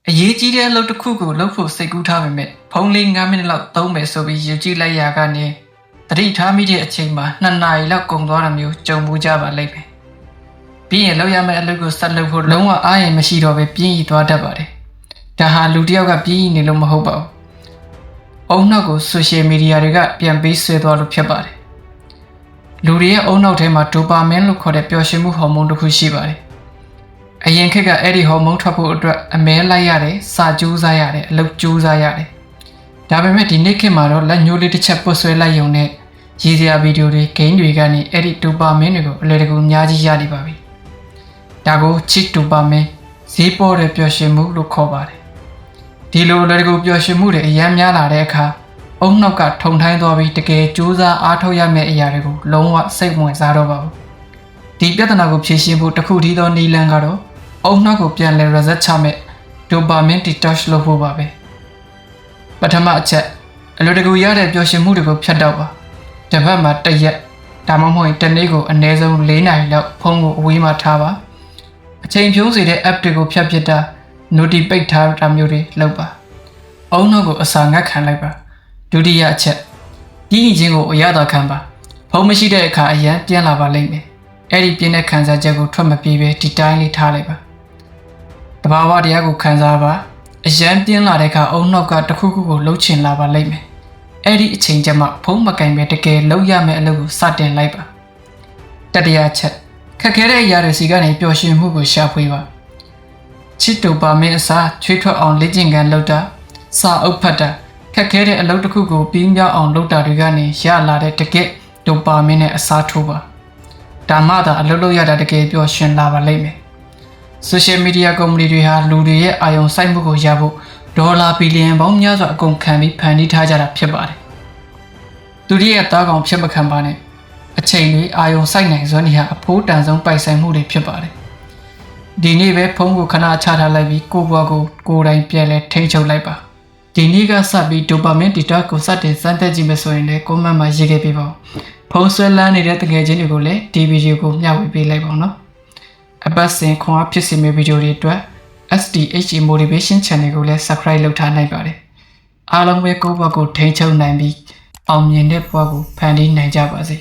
အရေးကြီးတဲ့အလုပ်တစ်ခုကိုလုပ်ဖို့စိတ်ကူးထားပေမဲ့ဖုန်းလေး9မိနစ်လောက်သုံးမယ်ဆိုပြီးယူကြည့်လိုက်ရကနေသတိထားမိတဲ့အချိန်မှာ2နာရီလောက်ကုန်သွားတာမျိုးကြုံမှုကြပါလိမ့်မယ်။ပြီးရင်လောက်ရမယ့်အလုပ်ကိုဆက်လုပ်ဖို့လုံးဝအားရမရှိတော့ပဲပြင်းရည်သွားတတ်ပါတယ်။ဒါဟာလူတစ်ယောက်ကပြင်းရည်နေလို့မဟုတ်ပါဘူး။အုံနောက်ကိုဆိုရှယ်မီဒီယာတွေကပြန်ပေးဆွဲသွားလို့ဖြစ်ပါတယ်။လူတွေရဲ့အုံနောက်ထဲမှာဒိုပါမင်းလို့ခေါ်တဲ့ပျော်ရွှင်မှုဟော်မုန်းတစ်ခုရှိပါတယ်။အရင်ခေတ်ကအဲ့ဒီဟော်မုန်းထွက်ဖို့အတွက်အမဲလိုက်ရတယ်စာကြိုးစားရတယ်အလုပ်ကြိုးစားရတယ်ဒါပေမဲ့ဒီနေ့ခေတ်မှာတော့လက်ညှိုးလေးတစ်ချက်ပုတ်ဆွဲလိုက်ရုံနဲ့ရည်စရာဗီဒီယိုတွေဂိမ်းတွေကနေအဲ့ဒီဒိုပါမင်းတွေကိုအလွယ်တကူအများကြီးရနေပါပြီဒါကိုချစ်ဒိုပါမင်းဈေးပေါ်တဲ့ပျော်ရွှင်မှုလို့ခေါ်ပါတယ်ဒီလိုအလွယ်တကူပျော်ရွှင်မှုတွေအများများလာတဲ့အခါအုံနောက်ကထုံထိုင်းသွားပြီးတကယ်ကြိုးစားအားထုတ်ရမယ့်အရာတွေကိုလုံးဝစိတ်ဝင်စားတော့ပါဘူးဒီပြဿနာကိုဖြေရှင်းဖို့တစ်ခုတည်းသောနည်းလမ်းကတော့အုံနောက်ကိုပြန်လဲ reset ချမဲ့ dopamine detox လုပ်ဖို့ပါပဲပထမအချက်အလွယ်တကူရတဲ့ပျော်ရွှင်မှုတွေကိုဖြတ်တော့ပါတစ်ပတ်မှာတစ်ရက်ဒါမှမဟုတ်တစ်နေ့ကိုအနည်းဆုံး4နာရီလောက်ဖုန်းကိုအဝေးမှာထားပါအချိန်ဖြုံးစေတဲ့ app တွေကိုဖြတ်ပစ်တာ notification ထားတာမျိုးတွေလုပ်ပါအုံနောက်ကိုအစာငတ်ခံလိုက်ပါဒုတိယအချက်ဒီချင်းကိုအရသာခံပါဖုန်းမရှိတဲ့အခါအရန်ပြန်လာပါလိမ့်မယ်အဲ့ဒီပြင်းတဲ့ခံစားချက်ကိုထွက်မပြေးပဲဒီတိုင်းလေးထားလိုက်ပါတဘာဝတရားကိုခံစားပါအရန်ပြင်းလာတဲ့အခါအုံနောက်ကတစ်ခုခုကိုလှုပ်ချင်လာပါလိမ့်မယ်အဲ့ဒီအချိန်ကျမှဖုံးမကင်ပဲတကယ်လှုပ်ရမယ့်အလုပ်ကိုစတင်လိုက်ပါတတိယချက်ခက်ခဲတဲ့အရာတွေစီကနေပျော်ရွှင်မှုကိုရှာဖွေပါချစ်ဒိုပါမင်းအစားချွေးထွက်အောင်လေ့ကျင့်ခန်းလုပ်တာစာအုပ်ဖတ်တာခက်ခဲတဲ့အလုပ်တစ်ခုကိုပြီးမြောက်အောင်လုပ်တာတွေကနေရလာတဲ့တကယ်ဒိုပါမင်းနဲ့အစားထိုးပါဒါမှသာအလုပ်လုပ်ရတာတကယ်ပျော်ရွှင်လာပါလိမ့်မယ်ဆိုရှယ်မီဒီယာကုမ္ပဏီတွေဟာလူတွေရဲ့အာရုံစိုက်မှုကိုရဖို့ဒေါ်လာဘီလီယံပေါင်းများစွာအကုန်ခံပြီးဖန်တီးထားကြတာဖြစ်ပါတယ်သူတို့ရဲ့သားကောင်ဖြစ်မခံပါနဲ့အချိန်လေးအာရုံစိုက်နိုင်စွမ်းတွေဟာအဖိုးတန်ဆုံးပိုက်ဆိုင်မှုတွေဖြစ်ပါတယ်ဒီနေ့ပဲဖုန်းကိုခဏချထားလိုက်ပြီးကိုယ့်ဘဝကိုယ်တိုင်ပြန်လဲထိန်းချုပ်လိုက်ပါဒီနေ့ကစပြီးဒိုပါမင်းဒီတော့ကိုစတင်စမ်းသပ်ကြည့်မယ်ဆိုရင်လည်းကွန်မန့်မှာရေးခဲ့ပေးပါဦးဖုန်းဆွဲလန်းနေတဲ့တကယ်ချင်းတွေကိုလည်းဒီဗီဒီယိုကိုမျှဝေပေးလိုက်ပါဦးနော်အပတ်စဉ်ခွန်အားဖြစ်စေမယ့်ဗီဒီယိုတွေအတွက် SDHE Motivation Channel ကိုလည်း Subscribe လုပ်ထားနိုင်ပါတယ်အားလုံးပဲကိုယ့်ဘဝကိုထိန်းချုပ်နိုင်ပြီးအောင်မြင်တဲ့ဘဝကိုဖန်တီးနိုင်ကြပါစေ